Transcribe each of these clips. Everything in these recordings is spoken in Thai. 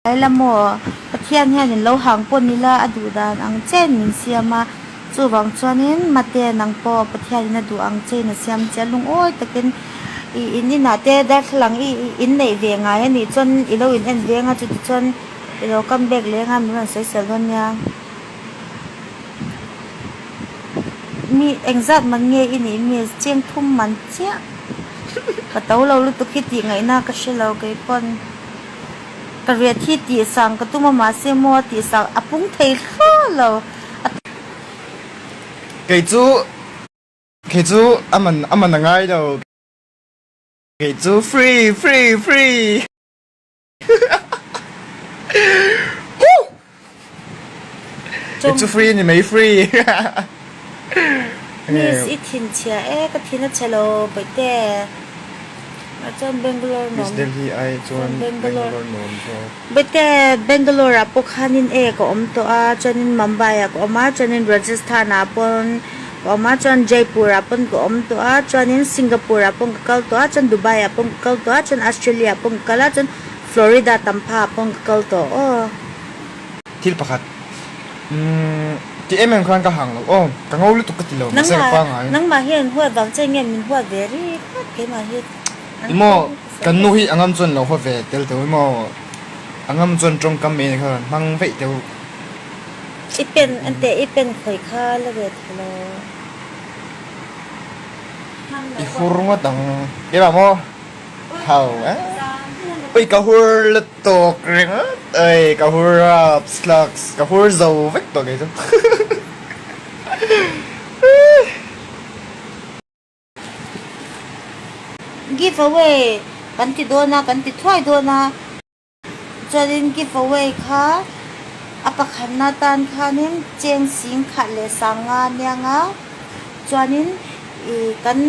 ไอ้ละโมประเทศเนี่ยเราหางปนนี่ละอดูดานอังเจนมินเสียมาจู่วังชวนนี้มาเตะนังปอประเทศนี่ดูอังเจนเสียมเจลุงโอ้ยตะกินอินนี่นาเตะได้หลังอินในเวียงไงนี่จนอีเราอินเอ็นเวียงอ่ะจุดจนอีเรากำเบกเลี้ยงอ่ะมันเสียเสียล้นยังมีเอ็งจัดมันเงี้ยอินี่มีเจียงทุ่มมันเจียกระเต้าเราลุตุกิตีไงน่าก็เชเราเกยปนกระเรียที่ตีสังกระตุ้มมาเสียมัวตีสังอปุ้งเทข้าเรา给猪阿们能爱的，给猪 free，给猪 free 你没 free，นี่สิทินเชียก็ทินนัชโลไปแต่จนเบงกลอร์นอม Delhi I join Bangalore nom so ไปแต่เบงกลอร์พวกฮันินก็ตัวจนินมุมไบก็มาจนินราชสถานปนก็มาจนเจปุระปนก็ตัวจนินสิงคโปร์ปนก็ตัวจนดูไบปนก็ตัวจนออสเตรเลียปนก็แล้วจนฟลอริดาตัมพาปนก็ตัวที่ประคัดที่เอ็มครั้งก็ห่างแล้วกังเอาลูกตุกติโลไม่ใช่ฟังไงนั่งมาเห็นหัวบางใจเงี้ยมันหัวเวรี่เก๋มาเห็นอีโมกันนู่นอังกฤษจนเราหัวเวเดลตัวอีโมอังกฤษจนตรงกำเนิดเขามังเวเดียวอีเป็นอันเตอีเป็นข่อยข้าละเวทโลอีหัวรุ่งว่าตังเอ๋บ่โมเขาเอ้ยกะหัวละตกเรงเอ้ยกะหัวสลักกะหัวโซเวกตัวไงจ๊ะgive away กันติดโดนะกันติดถ้วยโดนะจะเล่น give away ค่ะอปะขันนาตันค่ะนี่เจียงสิงขัดเลสังงานเนี่ยงะจวนนี้กัน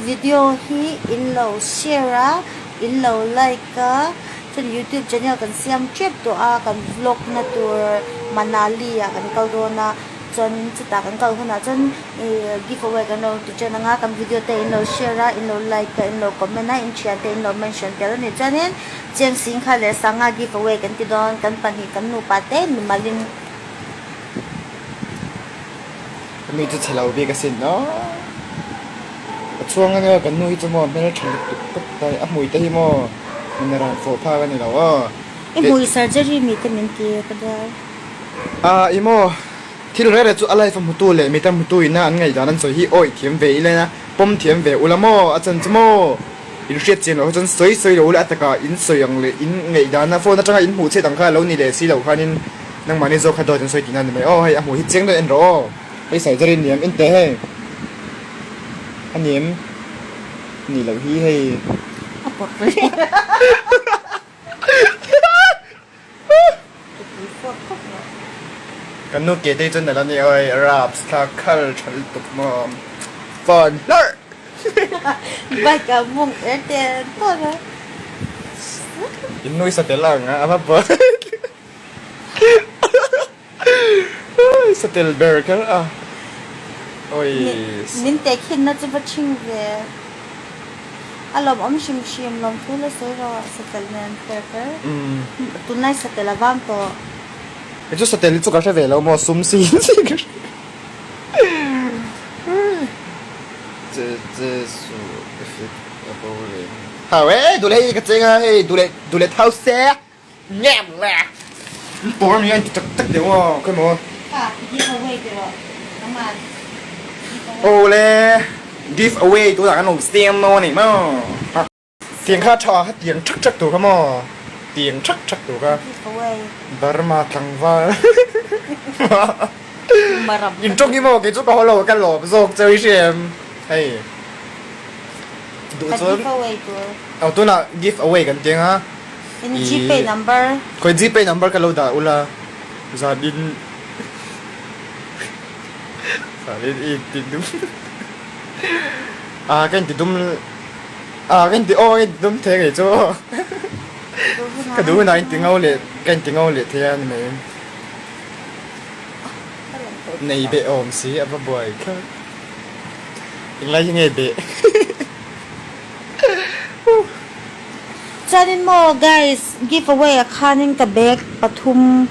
วิดีโอที่อินโหลแชร์อินโหลไลค์จน YouTube channel กันเสียมทริปตัวกัน vlog นะตัวมานาลีกันเกาโดนะจนจิตากันเกาขนาดจนgive away กันเราตัวเจนงากันวิดีโอเตอินโหลแชร์อินโหลไลค์อินโหลคอมเมนต์อินแชร์เตอินโหลเมนชั่นเตแล้วเนี่ยจนนี้เจียงสิงขัดเลสังงา give away กันติดโดนกันปันหิกันนูปาเต้นูมาลินมีจะเฉลาเบียกันสิเนาะช่วงนั้นกันนู่นจะมองไม่ได้ฉันก็ไปอัพมวยแต่ที่มอมันร้านโฟผ้ากันนี่แล้วไอ้มวยซัร์เจอรี่มีแต่มินตีก็ได้อีโมที่เราได้จุอะไรฟังมุตุเลยมีแต่มุตุอินะอันไงจานั้นสวยที่โอ้ยเทียมเวเลยนะป้อมเทียมเวอุลาโมอาจารย์จโมอินเชียจีนเราจนสวยเราเลยอัตกาอินสวยอย่างเลยอินไงจานั้นโฟนั่นจังอินหูเชตังค่าแล้วนี่เลยสิเราค่านี่นั่งมาในโซคัดโดจนสวยจีนั่นไม่ให้อาหูฮิตเจียงด้วยเอ็นโรไปใส่จริญเนียมอินเตะอันเนียมนี่เราที่ให้ปวดเลยกันนู่นเกตได้จนแต่ละนี่รับสตาร์คัลฉันตกมอมฟอนเลอร์ใบกระมุงเตะตัวนะอินนุยสเตลลังอ่ะมาเปิดสเตลเบอร์กันโอ้ยนินเตะขินน่าจะเป็นชิงเวอารมณ์ชิมลมทุเลยสวยรอสเตลแมนเตอร์ตุนไนสเตลวันตัวไอ้เจ้าสเตลลิจุกาเชเวแล้วมอซุ่มซีสิเจสูเอฟเฟกต์อะโบเลยฮาวดูเลยก็เจ๋งอ่ะดูเลยเท้าเสียแง่แหละปวดมันจักเดี๋ยวขึ้นมาค่ะที่เขาเวทเลยน้ำมันโอ้เลย give away ตัวอย่างนั้นเสียงโน่นี่มั้งเสียงข้าชอเสียงชักตัวเขามั้งเสียงชักตัวเขาบารมาทังว่ายินจงกี่โมงกี่จุดก็ฮัลโหลกันหลบโซกเจออีเชียมเฮ้ยดูส่วนเอาตัวน่ะ give away กันจริงฮะเป็น GPay number คอย GPay number กันเราด่าอุล่ะซาดินอีติดดุมกันติดดุมกันติดกันติดดุมเท่ไงจ้ก็ดูนายติงเอาเลยกันติงเอาเลยเท่านั้นเองในเบอมสิอ่ะบ่อยครับยังไงเบ Chanin mo guys giveaway a khanin ka bag pathum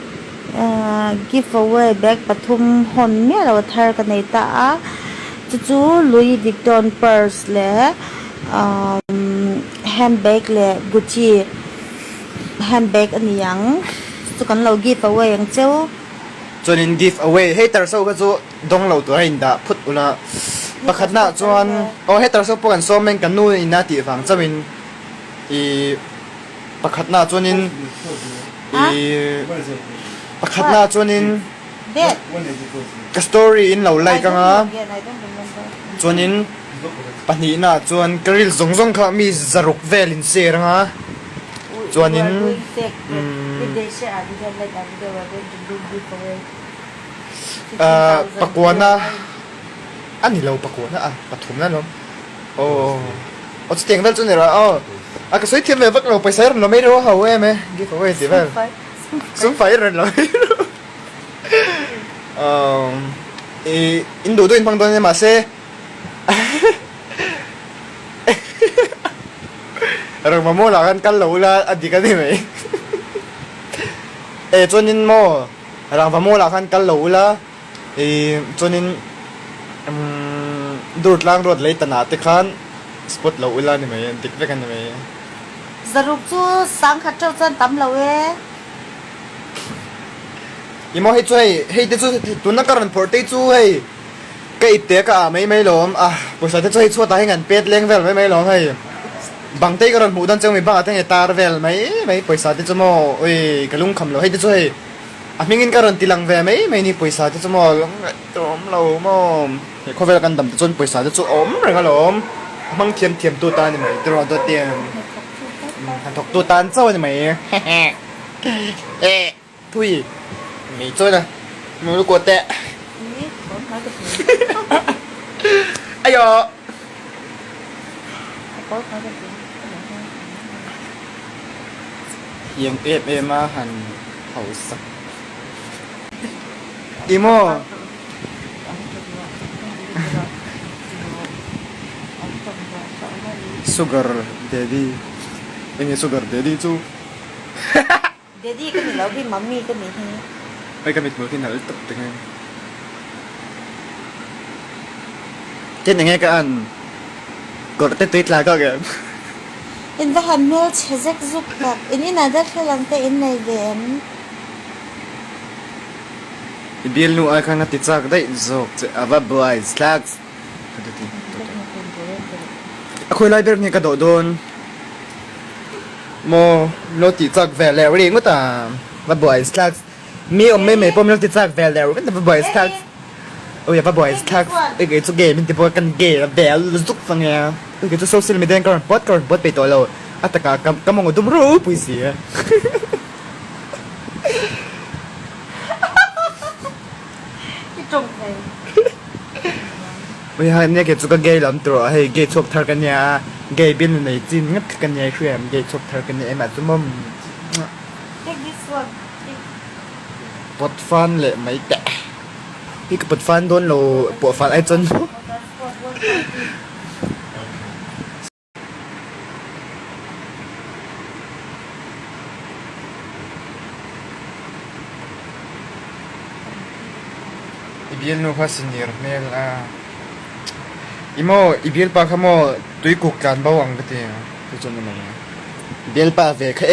giveaway bag pathum hon me lo thar ka nei ta a chu Louis Vuitton purse le handbag le Gucci handbag ani yang chu kan lo giveaway ang cheu chuanin give away hater so ka chu dong lo tur in da phut ula pakhat na chuan hater so pokan so men kan nu ina ti wang chawin i pakhat na chuanin i pakhat na chuanin that ka story in lo like nga I don't remember chuanin pani na chuan karil zong zong kha mi zaruk velin ser nga chuanin pakwana ani lo pakwana pathum na no chu tiang vel chu ne ra ka soi thiam ve vak lo paisa ron lo mai ro ha we me give away ti vel sum fai ron lo indo do in pang don ma se rang ma mo la kan lo la adi ka ni mai chuanin mo rang va mo la kan lo la chuanin dur tlang rot lei tana te khan spot lo ula ni mai dik ve kan ni mai zaruk chu sang khat chau chan tam lo we imo hei chu hei te chu tu na karan por te chu hei kai te ka mai lom poisa te chu hei chu ta hengan pet leng vel mai lom hei bang te karan mu dan chang mi ba ta nge tar vel mai poisa te chu mo oi kalung kham lo hei te chu hei mingin karan tilang ve mai ni poisa te chu mo tom lo mo he ko vel kan dam te chon poisa te chu om rang lom mang thiam tu ta ni mai tro do tiam han thok tu tan chau ni mai thui mi chơi nè mi của tệ ai yo yên em hẳn hậu sắc imo sugar daddy ini sugar daddy chu daddy cái này lâu đi mummy cái này mấy cái mịt mờ khi nào tập được ngay trên này nghe cái anh gọt tết tết là có kìa in the handmill chezek zuk tak in another feeling te in này về biel nu ai khang tít chắc đấy zok ava boy slacks khôi lại bên này cái đồ đôn mo lo tít chắc về lẹo đi ngút ava boy slacks mi me pom lo tít chắc về lẹo cái ava boy slacks ôi ava boy slacks cái chỗ game mình thì bôi căn game về zuk phăng nha cái chỗ social media còn bot bị tội rồi tất cả các mong đum rú bùi xì cái trồng này ôi hai này cái chỗ cái gay lắm rồi hay gay chọc thar cái nhà gay bên này chín ngất cái nhà khuya gay chọc thar cái nhà em mà chúng mâm take this one bot fan lệ mấy tệ cái bot fan đốn lồ bộ fan ai chân ibiel no hasinir mel imo ibiel pa khamo tui kuk kan bawang ka te tu chon na ibiel pa ve kha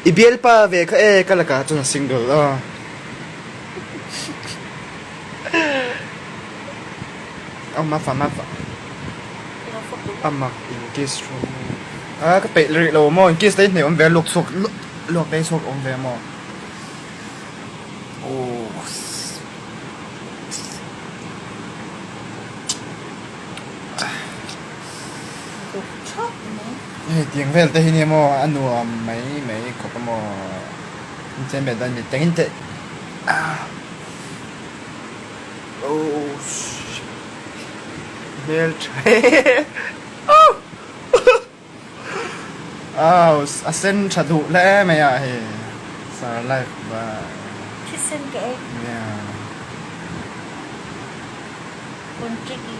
ibiel pa ve kha kala ka chon single ma fa amma in case ka pe ri lo mo in case dai ne on ve lok sok lok dai sok on ve mo tiếng về tới hình mo anh nuo mấy có cái mo trên bề đây tiếng thế bel tre asen chadu le mày à he sa life ba kissen cái yeah con tricky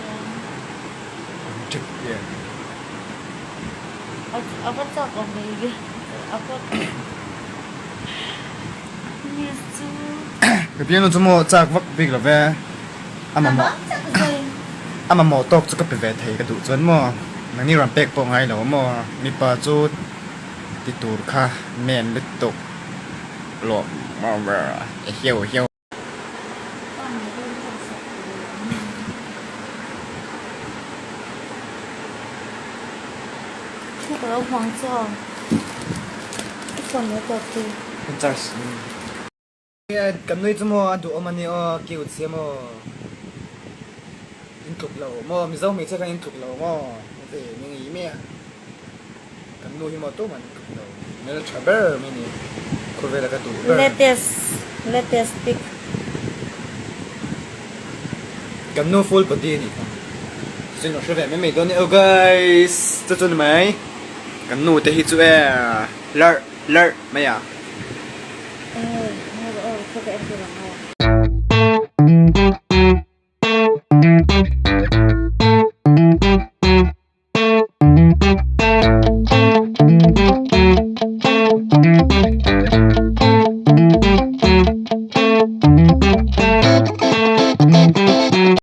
yeah apa cak om baby apa Yesu 个别人怎么咋个别个呗？啊嘛 mama 么 cak zai 啊嘛么ตกจะก็ไปเวท个ดูจน么นังนี่รันเป็กปงไงเหรอมมีปลาจูติดตูดค่ะแม่นลึกตกหลอกมาเบอเหี่ยวเหี่ยว 那个黄色一คนเนี้ยตัวคือ จัสกันนุ้ยจะมอดูอมันนี่อ๋อเกี่ยวเสียมออินทุกเหล่ามอมีเจ้ามีเช่กันอินทุกเหล่ามอเดี๋ยวมีงี้เมียกันนุ้ยมอตัวมันทุกเหล่าเนื้อชาเบอร์มีนี่คุยเวลากันดู let us speak กันนุ้ย full body นี่ซึ่งเราช่วยไม่ตัวนี้โอ้ guys จะจนไหมกันนุ้ยแต่ฮิตช่วยเลิศไม่อ่ะ เขาก็เอ็นดูเรา